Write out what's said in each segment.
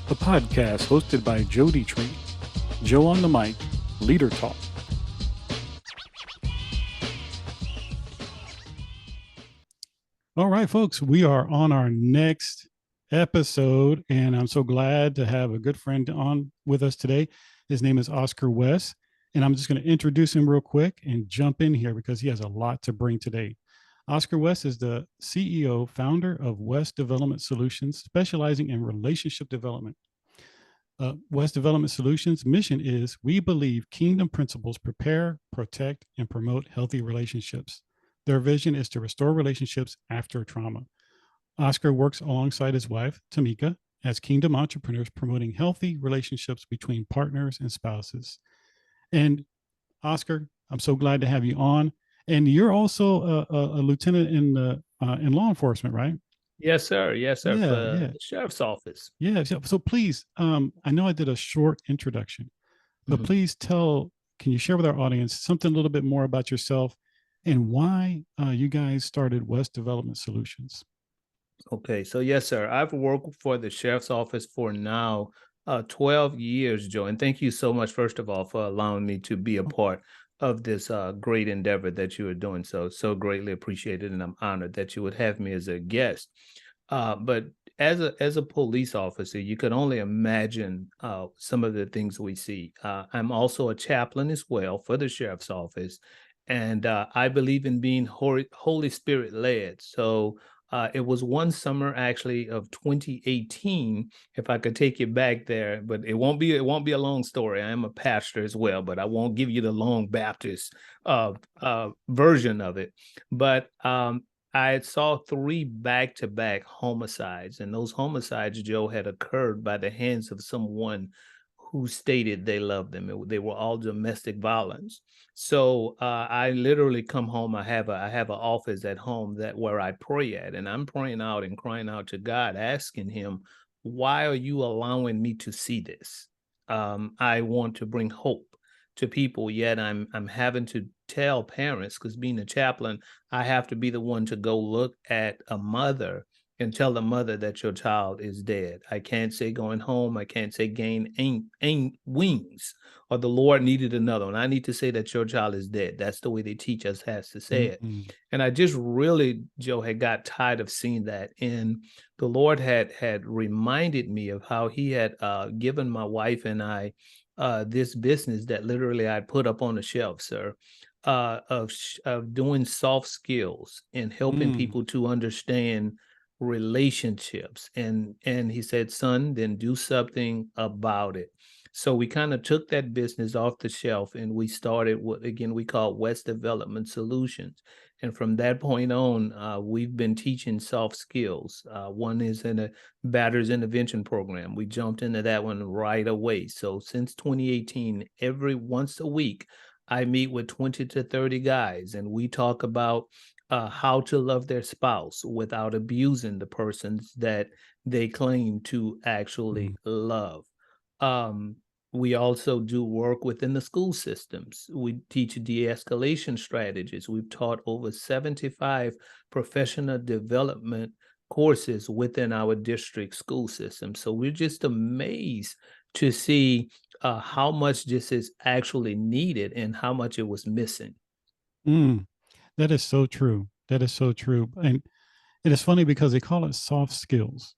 a podcast hosted by Joe Dietrich, Joe on the mic, Leader Talk. All right, folks, we are on our next episode, and I'm so glad to have a good friend on with us today. His name is Oscar West, and I'm just going to introduce him real quick and jump in here because he has a lot to bring today. Oscar West is the CEO, founder of West Development Solutions, specializing in relationship development. West Development Solutions' mission is we believe kingdom principles prepare, protect, and promote healthy relationships. Their vision is to restore relationships after trauma. Oscar works alongside his wife, Tamika, as kingdom entrepreneurs promoting healthy relationships between partners and spouses. And Oscar, I'm so glad to have you on. And you're also a lieutenant in law enforcement, right? Yes, sir. Yes, sir. For Yeah, yeah, the sheriff's office. yeah. So please, I know I did a short introduction, but Mhm. please can you share with our audience something a little bit more about yourself and why you guys started West Development Solutions? Okay, so yes, sir. I've worked for the sheriff's office for now 12 years, Joe. And thank you so much, first of all, for allowing me to be a part of this great endeavor that you are doing. So greatly appreciated, and I'm honored that you would have me as a guest. But as a police officer, you can only imagine some of the things we see. I'm also a chaplain as well for the sheriff's office, and I believe in being Holy Spirit led. So it was one summer actually of 2018, if I could take you back there, but it won't be a long story. I am a pastor as well, but I won't give you the long Baptist version of it. But I saw three back-to-back homicides, and those homicides, Joe, had occurred by the hands of someone who stated they loved them. They were all domestic violence. So I literally come home. I have an office at home that where I pray at, and I'm praying out and crying out to God, asking Him, "Why are you allowing me to see this? I want to bring hope to people, yet I'm having to tell parents because being a chaplain, I have to be the one to go look at a mother and tell the mother that your child is dead. I can't say going home. I can't say gain ain't wings or the Lord needed another one. I need to say that your child is dead. That's the way they teach us has to say it. Mm-hmm. And I just really, Joe, had got tired of seeing that. And the Lord had reminded me of how He had given my wife and I this business that literally I put up on the shelf, sir, of doing soft skills and helping Mm, people to understand relationships. And He said, son, then do something about it. So we kind of took that business off the shelf and we started what again we call West Development Solutions. And from that point on, we've been teaching soft skills. One is in a batter's intervention program. We jumped into that one right away. So since 2018, every once a week, I meet with 20 to 30 guys and we talk about how to love their spouse without abusing the persons that they claim to mm, actually love. Um, we also do work within the school systems. We teach de-escalation strategies. We've taught over 75 professional development courses within our district school system. So we're just amazed to see how much this is actually needed and how much it was missing. mm. That is so true. That is so true. And it is funny because they call it soft skills,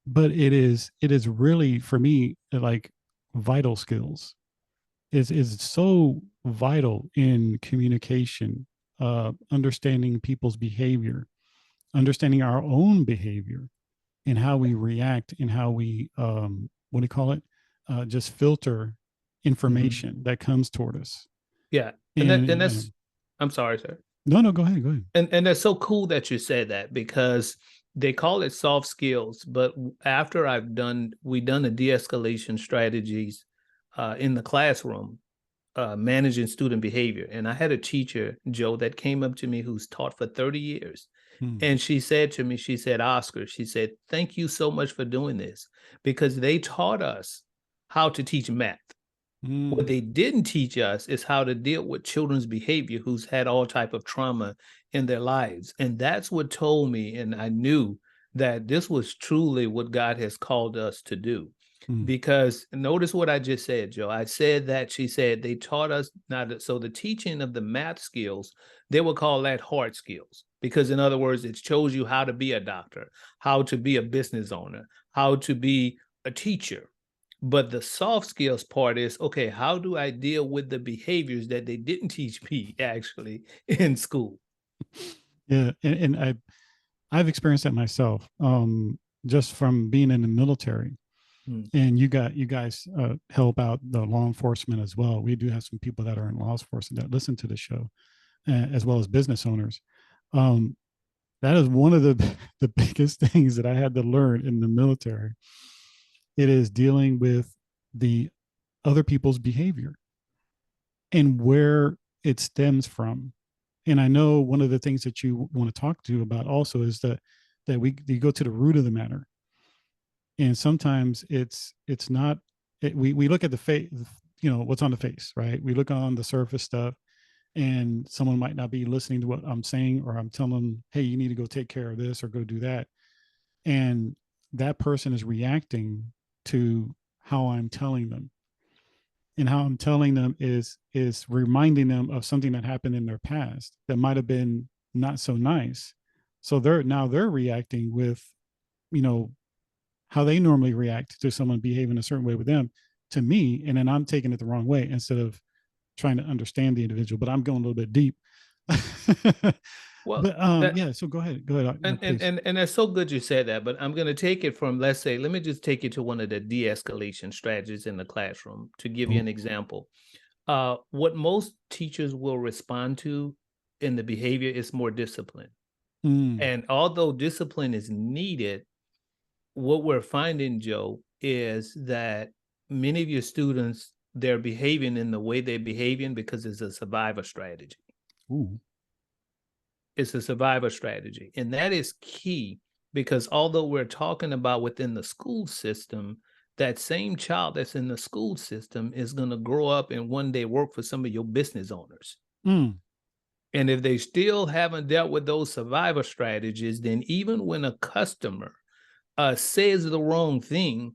but it is really for me like vital skills. Is so vital in communication, understanding people's behavior, understanding our own behavior, and how we react and how we what do you call it? Just filter Mhm. information that comes toward us. Yeah, and that And and that's. I'm sorry, sir. no, no, go ahead, go ahead. And that's so cool that you said that because they call it soft skills, but after we done the de-escalation strategies in the classroom, managing student behavior, and I had a teacher, Joe, that came up to me who's taught for 30 years, Hmm. and she said to me, she said, Oscar, she said, thank you so much for doing this because they taught us how to teach math. What Mm, they didn't teach us is how to deal with children's behavior who's had all type of trauma in their lives. And that's what told me, and I knew that this was truly what God has called us to do. Mm. Because notice what I just said, Joe. I said that she said they taught us not to, so the teaching of the math skills, they would call that hard skills. Because in other words, it shows you how to be a doctor, how to be a business owner, how to be a teacher. But the soft skills part is, okay, how do I deal with the behaviors that they didn't teach me actually in school? Yeah, and I've experienced that myself, just from being in the military. Mm. And you guys help out the law enforcement as well. We do have some people that are in law enforcement that listen to the show, as well as business owners. Um, that is one of the the biggest things that I had to learn in the military. It is dealing with the other people's behavior and where it stems from. And I know one of the things that you want to talk to about also is that we you go to the root of the matter. And sometimes it's not we look at the face, what's on the face, right? We look on the surface stuff, and someone might not be listening to what I'm saying, or I'm telling them, hey, you need to go take care of this or go do that. And that person is reacting to how I'm telling them. And how I'm telling them is reminding them of something that happened in their past that might have been not so nice. So they're reacting with, you know, how they normally react to someone behaving a certain way with them to me. And then I'm taking it the wrong way instead of trying to understand the individual, but I'm going a little bit deep. Well, But that yeah, so go ahead. Go ahead. Yeah, and and please. and and that's so good you said that, but I'm going to take it from, let's say, let me just take you to one of the de-escalation strategies in the classroom to give you Oh, an example. What most teachers will respond to in the behavior is more discipline. mm, And although discipline is needed, what we're finding, Joe, is that many of your students, they're behaving in the way they're behaving because it's a survivor strategy. ooh, It's a survivor strategy. And that is key because although we're talking about within the school system, that same child that's in the school system is going to grow up and one day work for some of your business owners. mm, And if they still haven't dealt with those survivor strategies, then even when a customer says the wrong thing,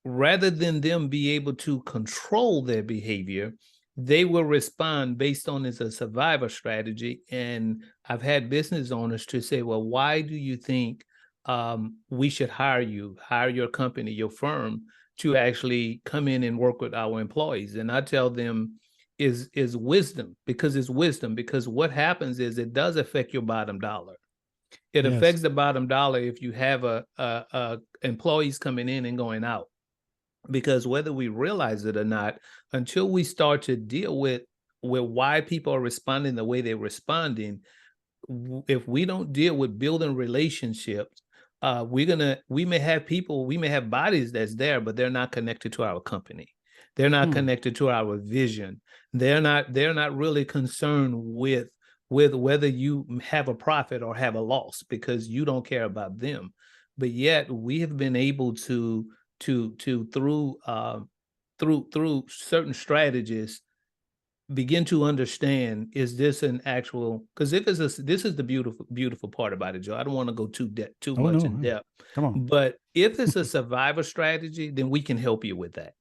rather than them be able to control their behavior, they will respond based on as a survivor strategy. And I've had business owners to say, well, why do you think we should hire you, hire your company, your firm to actually come in and work with our employees? And I tell them is wisdom, because it's wisdom, because what happens is it does affect your bottom dollar. It yes, affects the bottom dollar if you have a employees coming in and going out, because whether we realize it or not, until we start to deal with why people are responding the way they're responding, if we don't deal with building relationships, we may have people, we may have bodies that's there, but they're not connected to our company. They're not mm, connected to our vision. They're not really concerned with whether you have a profit or have a loss, because you don't care about them. But yet we have been able to through certain strategies begin to understand, is this an actual, because if it's this is the beautiful part about it, Joe. I don't want to go too oh much no, in depth, come on. but if it's a survivor strategy, then we can help you with that.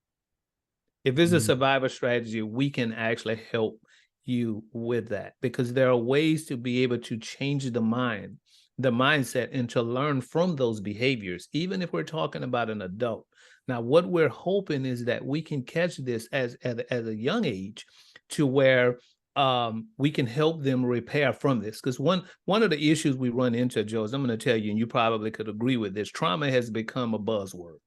If it's a Mm, survivor strategy, we can actually help you with that, because there are ways to be able to change the mindset, and to learn from those behaviors, even if we're talking about an adult. Now, what we're hoping is that we can catch this as a young age, to where we can help them repair from this. Because one of the issues we run into, Joe, is, I'm going to tell you, and you probably could agree with this: trauma has become a buzzword.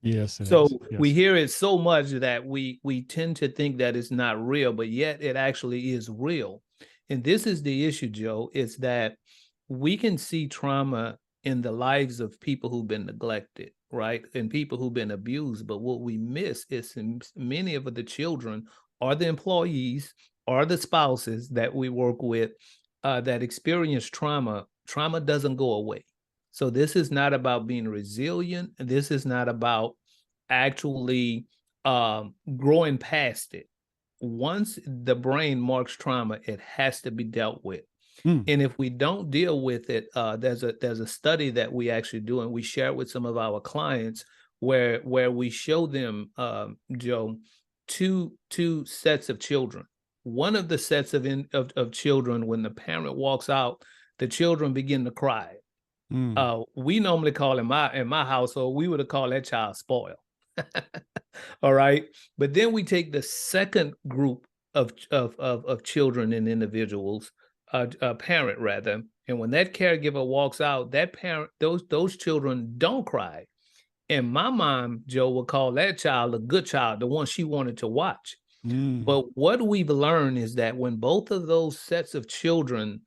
yes, it So has. we Yes. hear it so much that we tend to think that it's not real, but yet it actually is real. And this is the issue, Joe, is that we can see trauma in the lives of people who've been neglected, right? And people who've been abused. But what we miss is many of the children or the employees or the spouses that we work with that experience trauma. Trauma doesn't go away. So this is not about being resilient. This is not about actually growing past it. Once the brain marks trauma, it has to be dealt with. Mm, And if we don't deal with it, there's a study that we actually do, and we share it with some of our clients, where we show them, Joe, two sets of children. One of the sets of children, when the parent walks out, the children begin to cry. mm, We normally call in my household, we would have called that child spoiled. All right. But then we take the second group of children and individuals, a parent rather, and when that caregiver walks out, that parent, those children don't cry. And my mom, Joe, would call that child a good child, the one she wanted to watch. mm, But what we've learned is that when both of those sets of children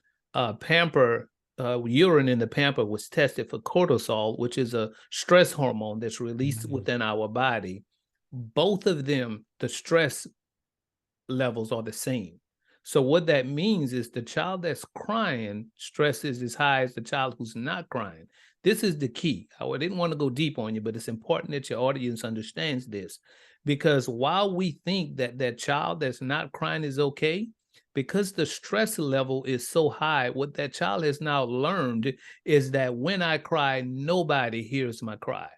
pamper, urine in the pamper was tested for cortisol, which is a stress hormone that's released mm, within our body, both of them, the stress levels are the same. So what that means is the child that's crying, stress is as high as the child who's not crying. This is the key. I didn't want to go deep on you, but it's important that your audience understands this, because while we think that that child that's not crying is okay, because the stress level is so high, what that child has now learned is that when I cry, nobody hears my cry.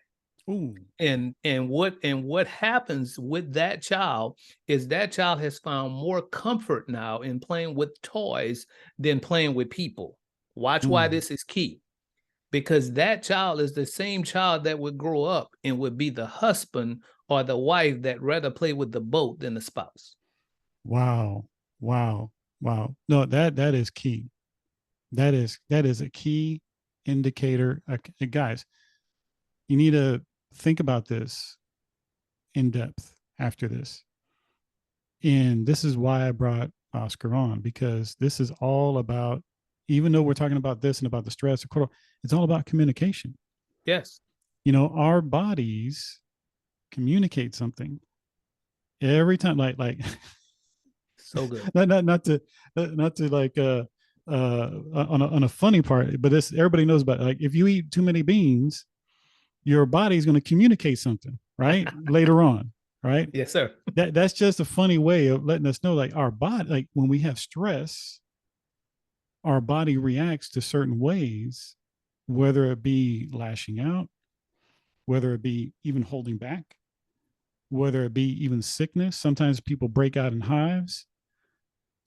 ooh, And what happens with that child is that child has found more comfort now in playing with toys than playing with people. Watch why mm. this is key, because that child is the same child that would grow up and would be the husband or the wife that rather play with the boat than the spouse. Wow, wow, wow. No, that is key. That is a key indicator. Guys, you need to think about this in depth after this. And this is why I brought Oscar on, because this is all about, even though we're talking about this and about the stress, it's all about communication. Yes. Our bodies communicate something every time, like So good. not to like on a funny part, but this everybody knows about it. Like if you eat too many beans, your body's going to communicate something, right? Later on, right? Yes, sir. That's just a funny way of letting us know, like our body, like when we have stress, our body reacts to certain ways, whether it be lashing out, whether it be even holding back, whether it be even sickness. Sometimes people break out in hives,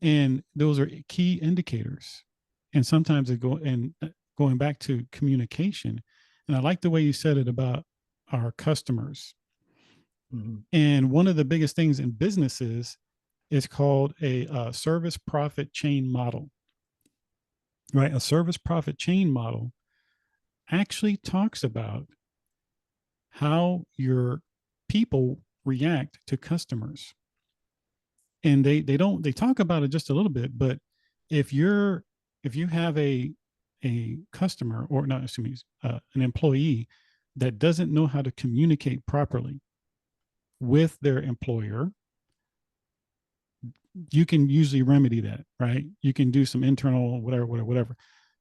and those are key indicators. And sometimes it go and going back to communication. And I like the way you said it about our customers. Mhm. And one of the biggest things in businesses is called a service profit chain model, right? A service profit chain model actually talks about how your people react to customers. And they talk about it just a little bit, but if you're if you have a customer, or not, excuse me, an employee that doesn't know how to communicate properly with their employer, you can usually remedy that, right? You can do some internal whatever, whatever, whatever.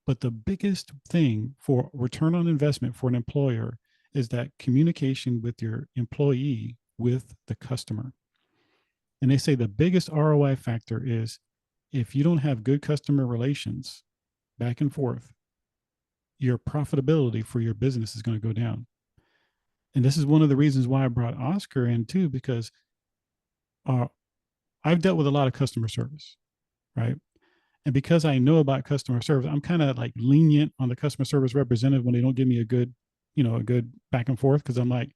But the biggest thing for return on investment for an employer is that communication with your employee with the customer. And they say the biggest ROI factor is if you don't have good customer relations back and forth, your profitability for your business is going to go down. And this is one of the reasons why I brought Oscar in too, because uh, I've dealt with a lot of customer service, right? And because I know about customer service, I'm kind of like lenient on the customer service representative when they don't give me a good, a good back and forth. Cause I'm like,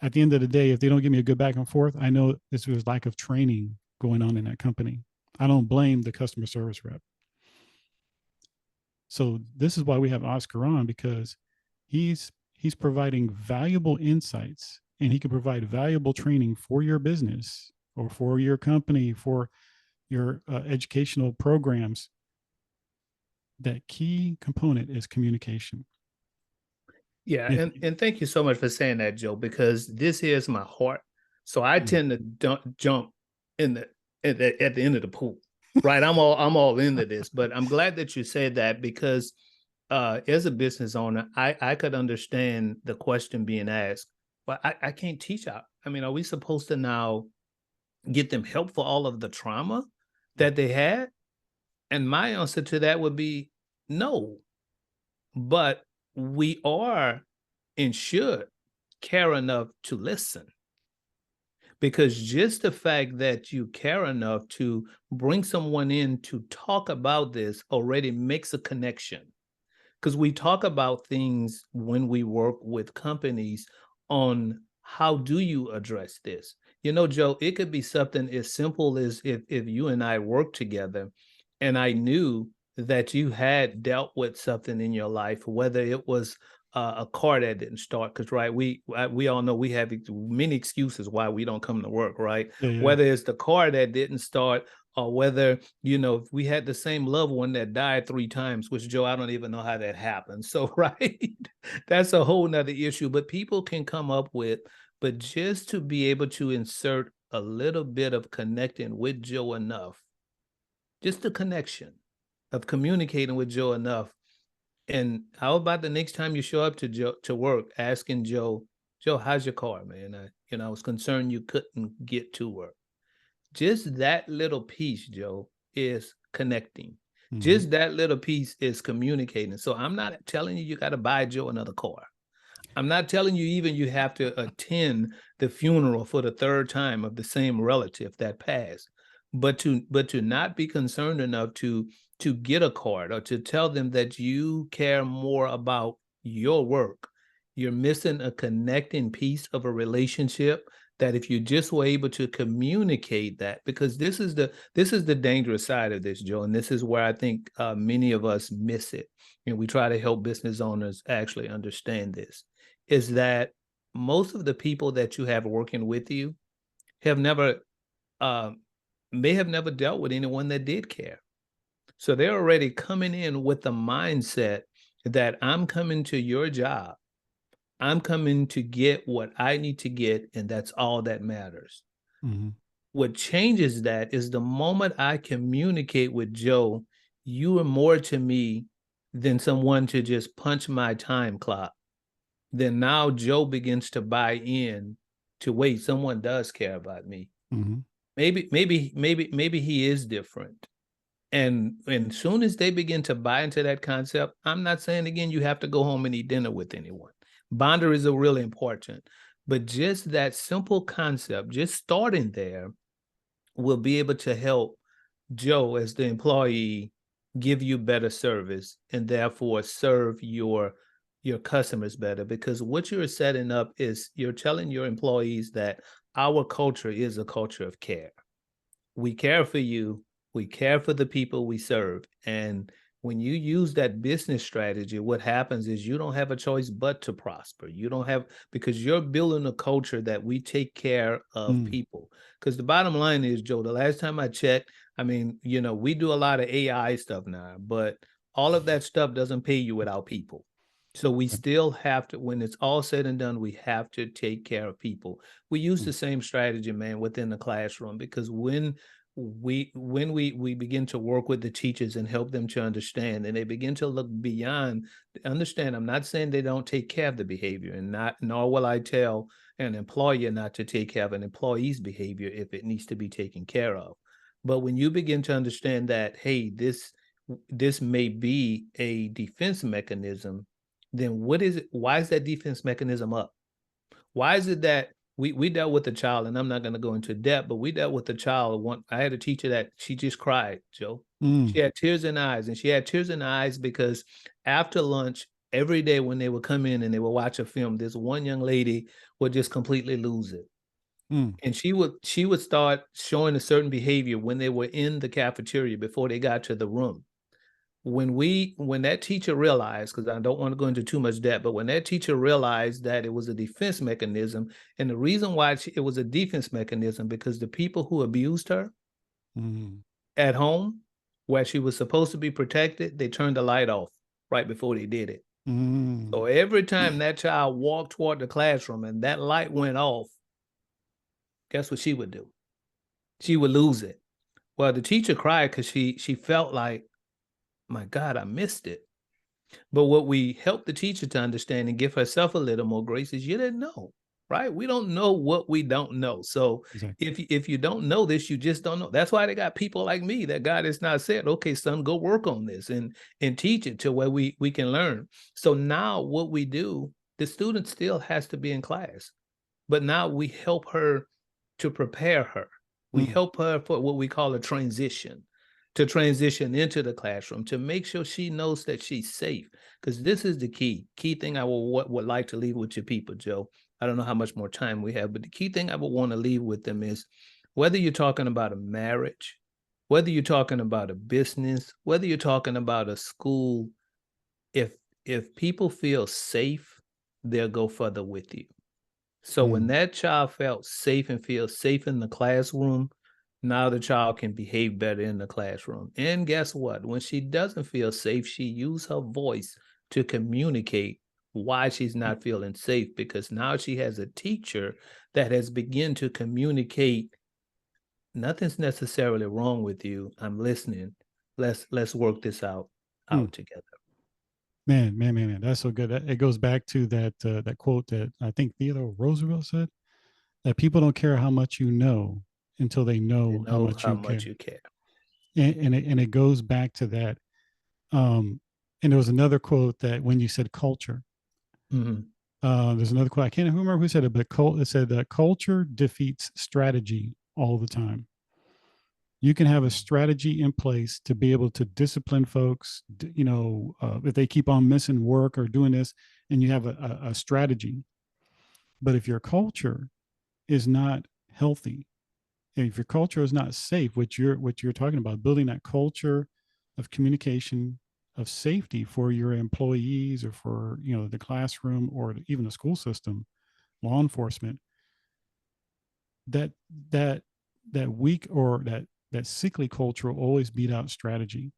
at the end of the day, if they don't give me a good back and forth, I know this was lack of training going on in that company. I don't blame the customer service rep. So this is why we have Oscar on, because he's providing valuable insights, and he can provide valuable training for your business or for your company, for your educational programs. That key component is communication. Yeah, If and thank you so much for saying that, Joe, because this is my heart. So I mm, tend to jump in at the end of the pool, right? I'm all into this, but I'm glad that you said that, because as a business owner, I could understand the question being asked, but I can't teach out. I mean, are we supposed to now get them help for all of the trauma that they had? And my answer to that would be no. But we are and should care enough to listen, because just the fact that you care enough to bring someone in to talk about this already makes a connection. Because we talk about things when we work with companies on how do you address this. You know, Joe, it could be something as simple as if you and I work together and I knew that you had dealt with something in your life, whether it was a car that didn't start. Because right, we all know we have many excuses why we don't come to work, right? Yeah, yeah. Whether it's the car that didn't start, or whether, you know, if we had the same loved one that died 3 times, which, Joe, I don't even know how that happened. So right, that's a whole nother issue. But people can come up with, but just to be able to insert a little bit of connecting with Joe enough, just the connection of communicating with Joe enough. And how about the next time you show up to Joe to work, asking Joe, Joe, how's your car, man? I was concerned you couldn't get to work. Just that little piece, Joe, is connecting. Mm-hmm. Just that little piece is communicating. So I'm not telling you got to buy Joe another car. I'm not telling you even you have to attend the funeral for the third time of the same relative that passed, but to not be concerned enough to get a card or to tell them that you care more about your work. You're missing a connecting piece of a relationship, that if you just were able to communicate that, because this is the dangerous side of this, Joe, and this is where I think many of us miss it. And we try to help business owners actually understand this, is that most of the people that you have working with you have never, uh, may have never dealt with anyone that did care. So they're already coming in with the mindset that I'm coming to your job, I'm coming to get what I need to get, and that's all that matters. Mm-hmm. What changes that is the moment I communicate with Joe, you are more to me than someone to just punch my time clock. Then now Joe begins to buy in to, wait, someone does care about me. Mm-hmm. Maybe he is different. And soon as they begin to buy into that concept, I'm not saying again you have to go home and eat dinner with anyone. Boundaries are really important. But just that simple concept, just starting there, will be able to help Joe as the employee give you better service and therefore serve your customers better, because what you're setting up is you're telling your employees that our culture is a culture of care. We care for you, we care for the people we serve. And when you use that business strategy, what happens is you don't have a choice but to prosper. You don't have, because you're building a culture that we take care of Mm. people. Because the bottom line is, Joe, the last time I checked, I mean, we do a lot of AI stuff now, but all of that stuff doesn't pay you without people. So we still have to, when it's all said and done, we have to take care of people. We use Mm. the same strategy, man, within the classroom, because when we begin to work with the teachers and help them to understand, and they begin to look beyond, understand, I'm not saying they don't take care of the behavior, and not, nor will I tell an employer not to take care of an employee's behavior if it needs to be taken care of. But when you begin to understand that, hey, this may be a defense mechanism, then what is it? Why is that defense mechanism up? Why is it that we dealt with a child, and I'm not going to go into depth, but we dealt with a child. I had a teacher that she just cried, Joe. Mm. She had tears in her eyes, and she had tears in her eyes because after lunch, every day when they would come in and they would watch a film, this one young lady would just completely lose it. Mm. And she would start showing a certain behavior when they were in the cafeteria before they got to the room. When that teacher realized, because I don't want to go into too much depth, but when that teacher realized that it was a defense mechanism, and the reason why it was a defense mechanism, because the people who abused her Mm. at home, where she was supposed to be protected, they turned the light off right before they did it. Mm. So every time that child walked toward the classroom and that light went off, guess what she would do? She would lose it. Well, the teacher cried because she felt like, my God, I missed it. But what we help the teacher to understand and give herself a little more grace is, you didn't know. right? We don't know what we don't know. So Exactly. if you don't know this, you just don't know. That's why they got people like me that God has not said, okay, son, go work on this and teach it to where we can learn. So now what we do, the student still has to be in class, but now we help her to prepare her. We Mm, help her for what we call a transition, to transition into the classroom, to make sure she knows that she's safe. Because this is the key thing I would like to leave with your people, Joe. I don't know how much more time we have, but the key thing I would want to leave with them is whether you're talking about a marriage, whether you're talking about a business, whether you're talking about a school, if if people feel safe, they'll go further with you. So when mm, that child felt safe and feels safe in the classroom, now the child can behave better in the classroom. And guess what? When she doesn't feel safe, she uses her voice to communicate why she's mm, not feeling safe, because now she has a teacher that has begun to communicate nothing's necessarily wrong with you. I'm listening. Let's work this mm. out together. Man. That's so good. It goes back to that quote that I think Theodore Roosevelt said, that people don't care how much you know until they You know how know much how you much care. you care. And it goes back to that. Um, and there was another quote that when you said culture, Mhm. there's another quote. I can't remember who said it, but it said that culture defeats strategy all the time. You can have a strategy in place to be able to discipline folks, if they keep on missing work or doing this, and you have a strategy. But if your culture is not healthy, if your culture is not safe, what you're talking about, building that culture of communication, of safety for your employees or for the classroom or even the school system, law enforcement, that that that weak or that sickly culture will always beat out strategy.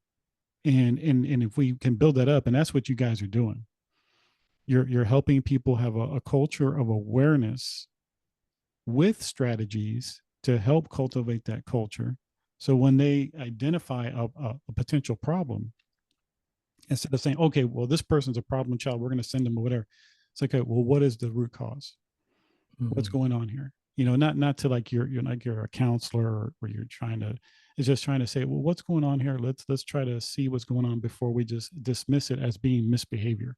And if we can build that up, and that's what you guys are doing, you're helping people have a culture of awareness with strategies to help cultivate that culture. So when they identify a potential problem, instead of saying, okay, well, this person's a problem child, we're going to send them or whatever, it's like, okay, well, what is the root cause? What's Mhm. going on here? Not to like you're like you're a counselor or you're trying to, it's just trying to say, well, what's going on here? Let's try to see what's going on before we just dismiss it as being misbehavior.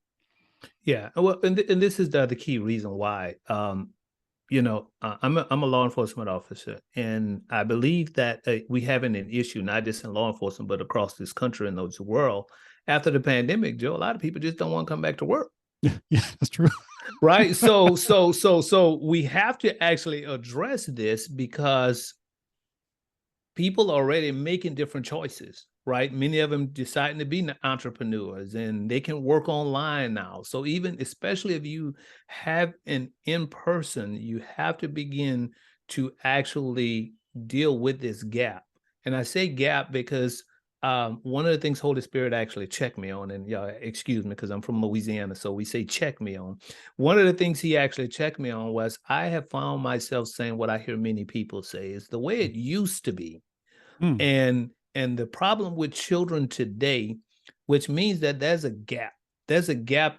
Yeah, well, and this is the key reason why. I'm a law enforcement officer, and I believe that we having an issue not just in law enforcement but across this country and the world after the pandemic. Joe, a lot of people just don't want to come back to work, Yeah, that's true. right? So we have to actually address this because people are already making different choices, right? Many of them deciding to be entrepreneurs and they can work online now. So even especially if you have an in-person, you have to begin to actually deal with this gap. And I say gap because one of the things Holy Spirit actually checked me on, and y'all excuse me because I'm from Louisiana, so we say check me on. One of the things he actually checked me on was I have found myself saying what I hear many people say is the way it used to be. Mm, And the problem with children today, which means that there's a gap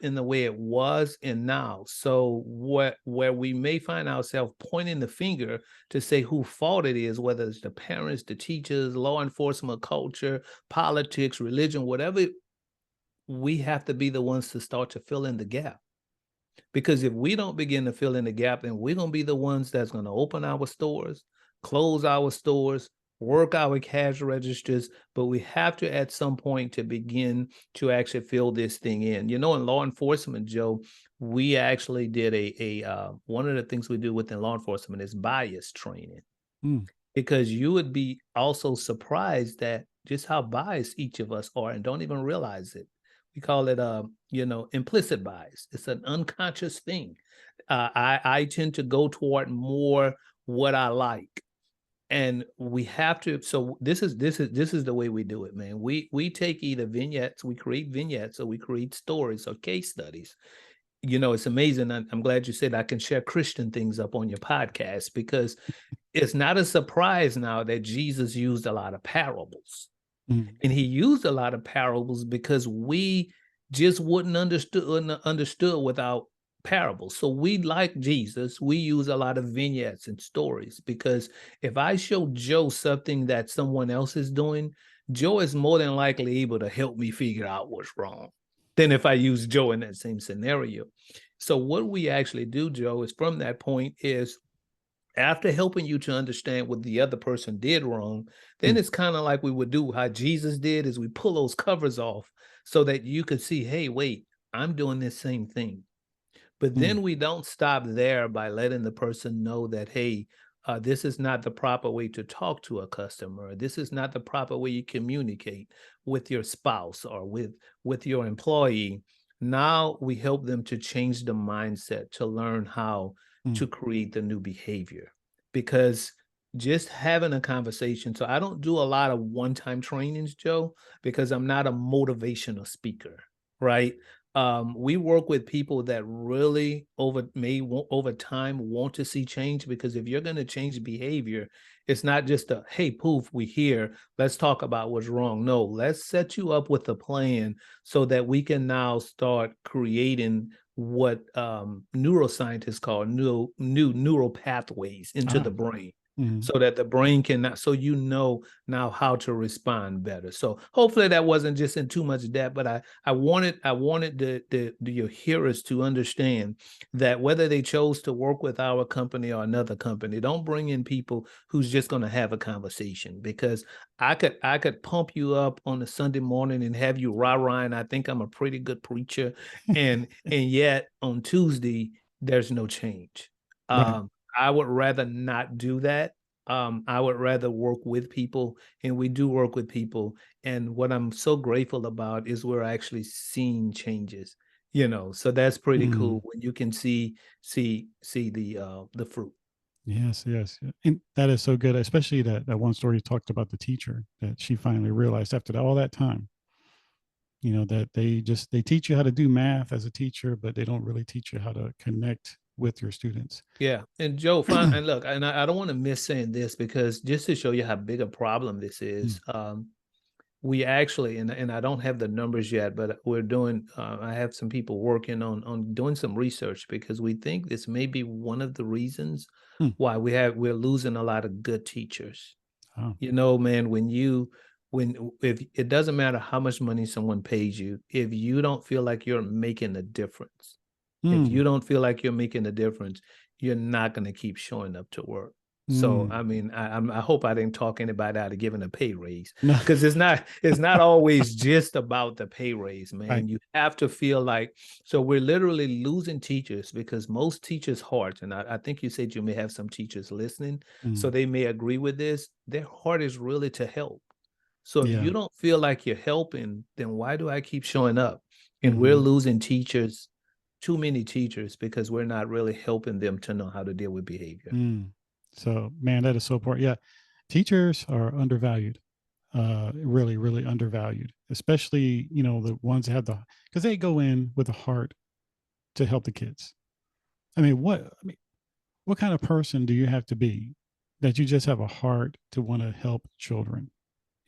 in the way it was and now. So where we may find ourselves pointing the finger to say who fault it is, whether it's the parents, the teachers, law enforcement, culture, politics, religion, whatever, we have to be the ones to start to fill in the gap. Because if we don't begin to fill in the gap, then we're gonna be the ones that's gonna open our stores, close our stores, work our cash registers, but we have to at some point to begin to actually fill this thing in. In law enforcement, Joe, we actually did a one of the things we do within law enforcement is bias training, mm, because you would be also surprised that just how biased each of us are and don't even realize it. We call it implicit bias. It's an unconscious thing. I tend to go toward more what I like. And we have to, so this is the way we do it, man. We take either vignettes, we create vignettes, or we create stories or case studies. It's amazing. I'm glad you said I can share Christian things up on your podcast, because it's not a surprise now that Jesus used a lot of parables. mm, And he used a lot of parables because we just wouldn't understood without parables. So we, like Jesus, we use a lot of vignettes and stories, because if I show Joe something that someone else is doing, Joe is more than likely able to help me figure out what's wrong than if I use Joe in that same scenario. So what we actually do, Joe, is from that point is, after helping you to understand what the other person did wrong, then Mm, it's kind of like we would do how Jesus did, is we pull those covers off so that you could see, hey, wait, I'm doing this same thing. But mm, then we don't stop there by letting the person know that, hey, this is not the proper way to talk to a customer. This is not the proper way you communicate with your spouse or with your employee. Now we help them to change the mindset, to learn how to mm, create the new behavior. Because just having a conversation, so I don't do a lot of one-time trainings, Joe, because I'm not a motivational speaker, right? We work with people that really over time want to see change, because if you're going to change behavior, it's not just a, hey, poof, we here, let's talk about what's wrong. No, let's set you up with a plan so that we can now start creating what neuroscientists call new neural pathways into the ah, brain, mm, so that the brain can not, so you know now how to respond better. So hopefully that wasn't just in too much depth, but I wanted your hearers to understand that whether they chose to work with our company or another company, don't bring in people who's just going to have a conversation, because I could pump you up on a Sunday morning and have you rah rah, and I think I'm a pretty good preacher, and yet on Tuesday there's no change. right. I would rather not do that. I would rather work with people, and we do work with people. And what I'm so grateful about is we're actually seeing changes. So that's pretty Mm, cool when you can see the fruit. yes, yes. And that is so good, especially that one story you talked about the teacher that she finally realized after all that time, that they teach you how to do math as a teacher, but they don't really teach you how to connect with your students. Yeah, and Joe, fine. And look, and I don't want to miss saying this, because just to show you how big a problem this Mm, is, we actually, and I don't have the numbers yet, but we're doing. I have some people working on doing some research, because we think this may be one of the reasons mm, why we're losing a lot of good teachers. oh, Man, when if it doesn't matter how much money someone pays you, if you don't feel like you're making a difference, if you mm, don't feel like you're making a difference, you're not going to keep showing up to work. So, mm. I mean, I hope I didn't talk anybody out of giving a pay raise, No, because it's not always just about the pay raise, right. man. You have to feel like, so we're literally losing teachers, because most teachers' heart, and I think you said you may have some teachers listening, so Mm, they may agree with this. Their heart is really to help. So if yeah. you don't feel like you're helping, then why do I keep showing up? And we're Hmm. losing teachers, too many teachers, because we're not really helping them to know how to deal with behavior. Mm. So, man, that is so important. Yeah, teachers are undervalued. Really, really undervalued, especially the ones that have because they go in with a heart to help the kids. What kind of person do you have to be that you just have a heart to want to help children,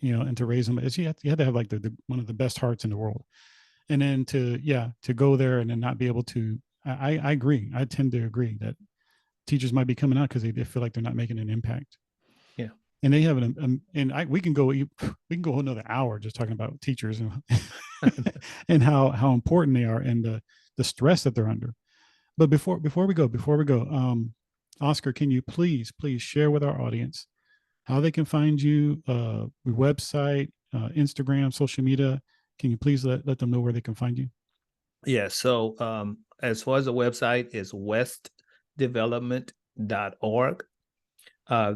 and to raise them? You have to have like the one of the best hearts in the world, and then to go there and then not be able to. I agree. I tend to agree that teachers might be coming out because they feel like they're not making an impact, Yeah. and they have we can go another hour just talking about teachers and and how important they are and the stress that they're under. But before we go, Oscar, can you please share with our audience how they can find you, your website, Instagram, social media? Can you please let them know where they can find you? Yeah. So as far as the website is westdevelopment.org.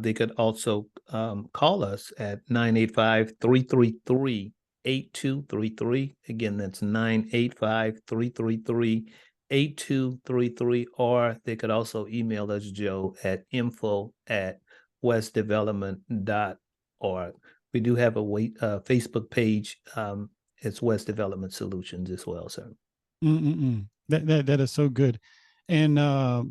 They could also call us at 985-333-8233. Again, that's 985-333-8233. Or they could also email us, Joe, at info@westdevelopment.org. We do have a Facebook page. It's West Development Solutions as well, sir. Mm-mm-mm. That is so good. And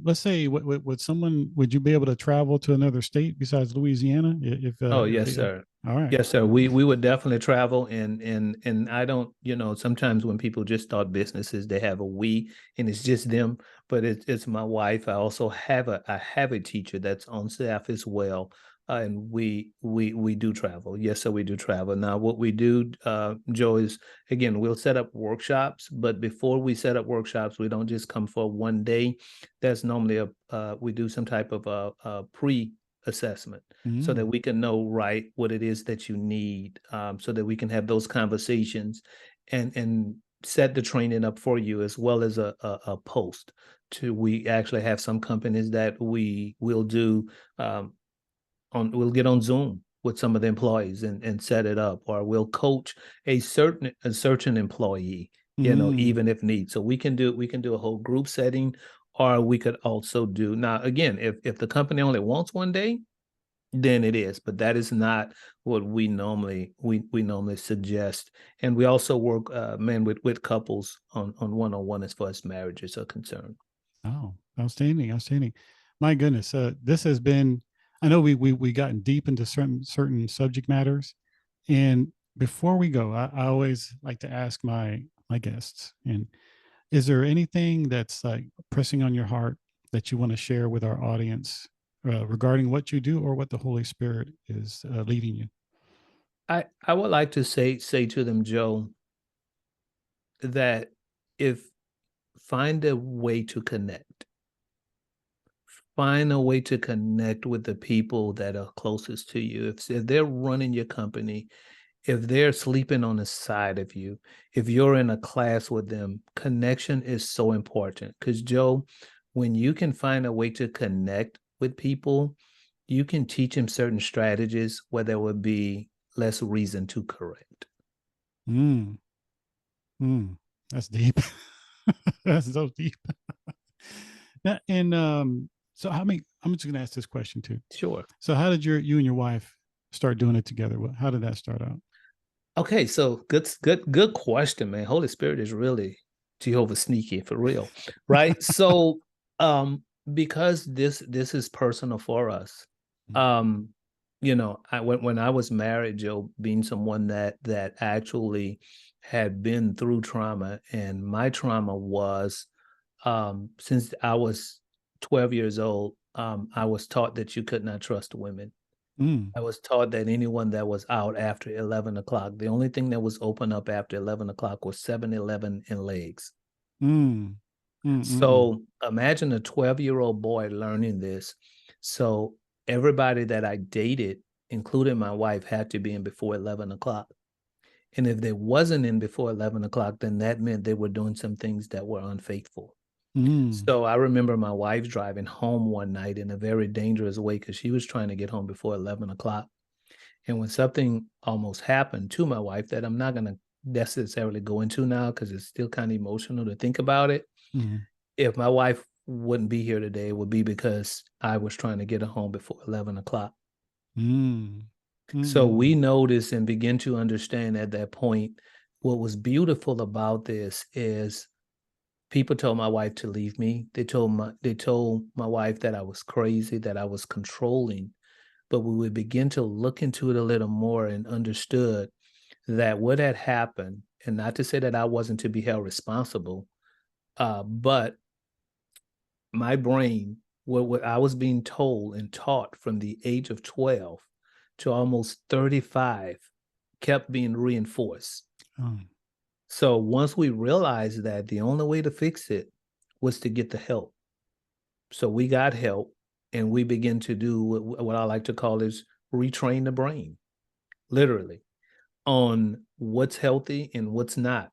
let's say, would you be able to travel to another state besides Louisiana if Oh, if yes, they? sir. All right. Yes, sir. We would definitely travel, and I don't, sometimes when people just start businesses, they have a we and it's just them, but it's my wife. I also have a teacher that's on staff as well. And we do travel. Yes, sir, we do travel. Now, what we do, Joe, is again, we'll set up workshops, but before we set up workshops, we don't just come for one day. That's normally we do some type of a pre-assessment so that Mm. we can know right what it is that you need, so that we can have those conversations and set the training up for you as well as a post. To we actually have some companies that we will do, we'll get on Zoom with some of the employees and set it up, or we'll coach a certain employee, Mm. even if need. So we can do a whole group setting, or we could also do, now again, if the company only wants one day, then it is, but that is not what we normally suggest. And we also work, men, with couples on one-on-one as far as marriages are concerned. Oh, outstanding, outstanding. My goodness, this has been. I know we gotten deep into certain subject matters, and before we go, I always like to ask my guests, and is there anything that's like pressing on your heart that you want to share with our audience regarding what you do or what the Holy Spirit is leading you? I would like to say to them, Joe, that if find a way to connect. Find a way to connect with the people that are closest to you. If they're running your company, if they're sleeping on the side of you, if you're in a class with them, connection is so important. Because, Joe, when you can find a way to connect with people, you can teach them certain strategies where there would be less reason to correct. Mm, mm, that's deep. That's so deep. And so how many? I'm just going to ask this question too. Sure. So how did you and your wife start doing it together? How did that start out? Okay, so good question, man. Holy Spirit is really Jehovah sneaky for real, right? So, because this is personal for us, Mm. um, when I was married, Joe, being someone that actually had been through trauma, and my trauma was, since I was 12 years old, I was taught that you could not trust women. Mm, I was taught that anyone that was out after 11 o'clock, the only thing that was open up after 11 o'clock was 7-Eleven and legs. mm, mm, mm, mm, So imagine a 12-year-old boy learning this. So everybody that I dated, including my wife, had to be in before 11 o'clock. And if they wasn't in before 11 o'clock, then that meant they were doing some things that were unfaithful. mm, So I remember my wife driving home one night in a very dangerous way because she was trying to get home before 11 o'clock. And when something almost happened to my wife that I'm not going to necessarily go into now because it's still kind of emotional to think about it. mm, If my wife wouldn't be here today, it would be because I was trying to get her home before 11 o'clock. mm, mm, So mm, we noticed and begin to understand at that point what was beautiful about this is people told my wife to leave me. They told my wife that I was crazy, that I was controlling. But we would begin to look into it a little more and understood that what had happened, and not to say that I wasn't to be held responsible, but my brain, what I was being told and taught from the age of 12 to almost 35, kept being reinforced. oh, So once we realized that the only way to fix it was to get the help. So we got help, and we begin to do what I like to call is retrain the brain, literally, on what's healthy and what's not.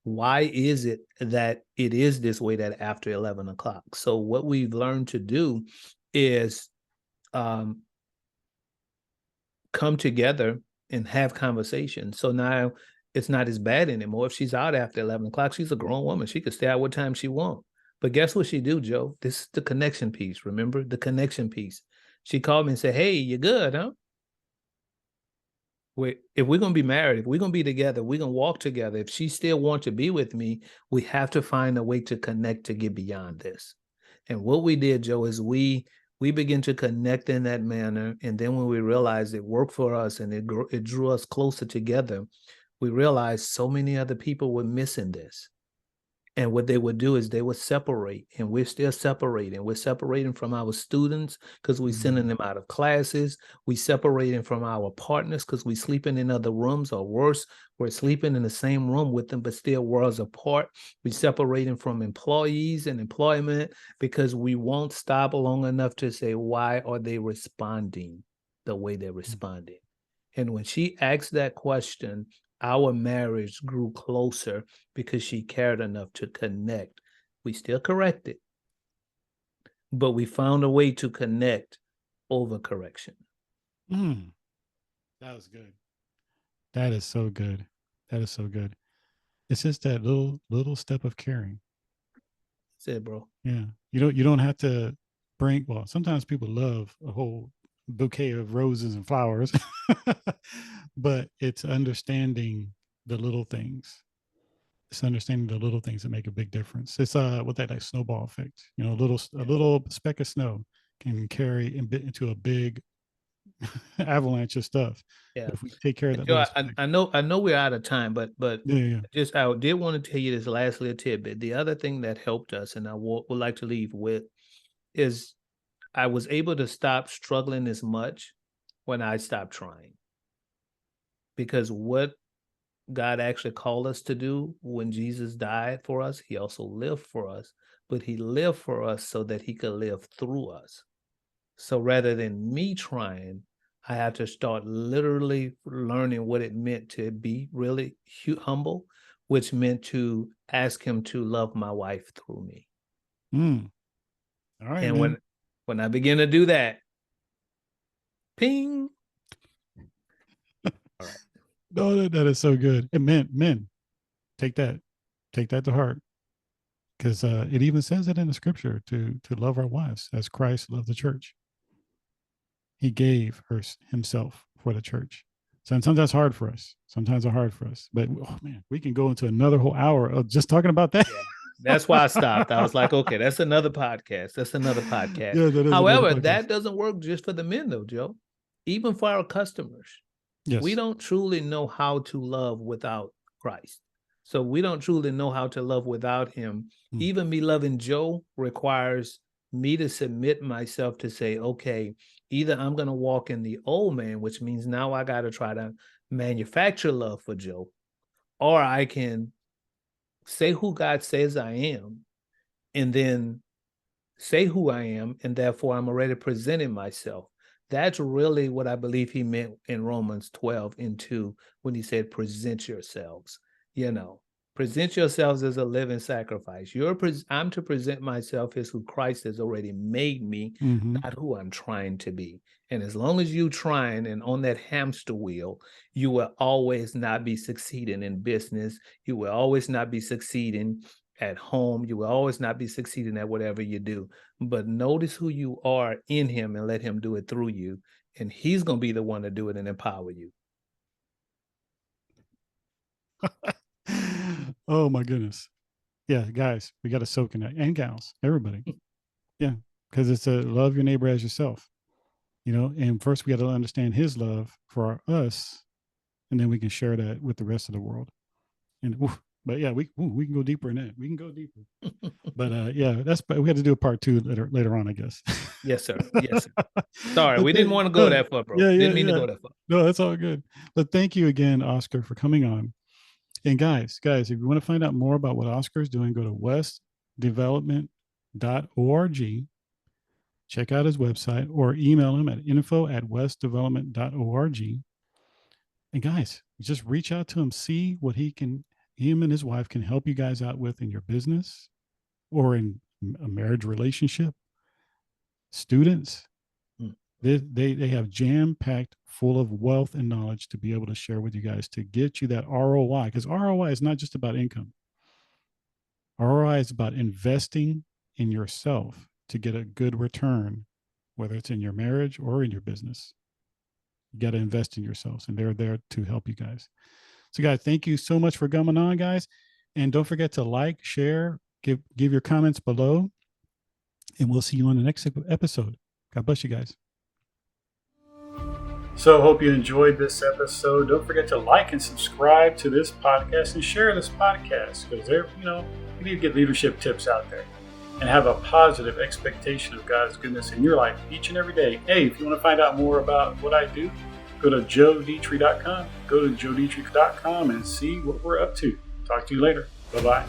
Why is it that it is this way that after 11 o'clock? So what we've learned to do is, um, come together and have conversations. So now it's not as bad anymore. If she's out after 11 o'clock, she's a grown woman. She could stay out what time she wants. But guess what she do, Joe? This is the connection piece. Remember the connection piece. She called me and said, "Hey, you good, huh? If we're gonna be married, if we're gonna be together, we're gonna walk together. If she still wants to be with me, we have to find a way to connect to get beyond this." And what we did, Joe, is We begin to connect in that manner. And then when we realize it worked for us and it drew us closer together, we realized so many other people were missing this. And what they would do is they would separate, and we're still separating. We're separating from our students because we're sending them out of classes. We separating from our partners because we're sleeping in other rooms, or worse, we're sleeping in the same room with them, but still worlds apart. We're separating from employees and employment because we won't stop long enough to say, why are they responding the way they're responding? And when she asked that question, our marriage grew closer because she cared enough to connect. We still corrected, but we found a way to connect over correction. Mm, that was good. That is so good. That is so good. It's just that little step of caring. That's it, bro. Yeah. You don't have to bring, well, sometimes people love a whole bouquet of roses and flowers. But it's understanding the little things. It's understanding the little things that make a big difference. It's what that like snowball effect. A Yeah. little speck of snow can carry into a big avalanche of stuff. Yeah. But if we take care of And that Joe, little I, speck, I know I know we're out of time, but yeah, yeah. just I did want to tell you this last little tidbit. The other thing that helped us, and I would like to leave with, is I was able to stop struggling as much when I stopped trying. Because what God actually called us to do when Jesus died for us, he also lived for us, but he lived for us so that he could live through us. So rather than me trying, I had to start literally learning what it meant to be really humble, which meant to ask him to love my wife through me. Mm. All right, And man. when I begin to do that, ping. All right. No, that is so good. And men, take that, take that to heart, because it even says it in the scripture to love our wives as Christ loved the church. He gave himself for the church. So sometimes that's hard for us. Sometimes it's hard for us. But oh man, we can go into another whole hour of just talking about that. Yeah. That's why I stopped. I was like, okay, that's another podcast. That's another podcast. Yeah, that is another However, podcast. that doesn't work just for the men, though, Joe. Even for our customers, we Yes. don't truly know how to love without Christ. So we don't truly know how to love without him. Mm. Even me loving Joe requires me to submit myself to say, okay, either I'm going to walk in the old man, which means now I got to try to manufacture love for Joe, or I can say who God says I am, and then say who I am, and therefore I'm already presenting myself. That's really what I believe he meant in Romans 12:2 when he said, present yourselves. You know, present yourselves as a living sacrifice. I'm to present myself as who Christ has already made me, Mm-hmm. not who I'm trying to be. And as long as you trying and on that hamster wheel, you will always not be succeeding in business. You will always not be succeeding at home. You will always not be succeeding at whatever you do. But notice who you are in him and let him do it through you. And he's going to be the one to do it and empower you. Oh my goodness. Yeah, guys, we got to soak in that, and gals, everybody. Yeah, because it's a love your neighbor as yourself. And first we got to understand his love for us, and then we can share that with the rest of the world. And but yeah, we can go deeper in that. We can go deeper. But yeah, but we had to do a part two later on, I guess. Yes, sir. Yes, sir. Sorry, But we didn't want to go no, that far, bro. yeah, yeah, Didn't mean to yeah. go that far. No, that's all good. But thank you again, Oscar, for coming on. And guys, if you want to find out more about what Oscar is doing, go to westdevelopment.org. Check out his website or email him at info@westdevelopment.org. And guys, just reach out to him, see what him and his wife can help you guys out with in your business or in a marriage relationship. Students, Mm. they have jam packed full of wealth and knowledge to be able to share with you guys to get you that ROI, because ROI is not just about income. ROI is about investing in yourself to get a good return, whether it's in your marriage or in your business. You got to invest in yourselves, and they're there to help you guys. So, guys, thank you so much for coming on, guys. And don't forget to like, share, give your comments below, and we'll see you on the next episode. God bless you guys. So hope you enjoyed this episode. Don't forget to like and subscribe to this podcast and share this podcast, because you need to get leadership tips out there and have a positive expectation of God's goodness in your life each and every day. Hey, if you want to find out more about what I do, go to joedietrich.com. Go to joedietrich.com and see what we're up to. Talk to you later. Bye-bye.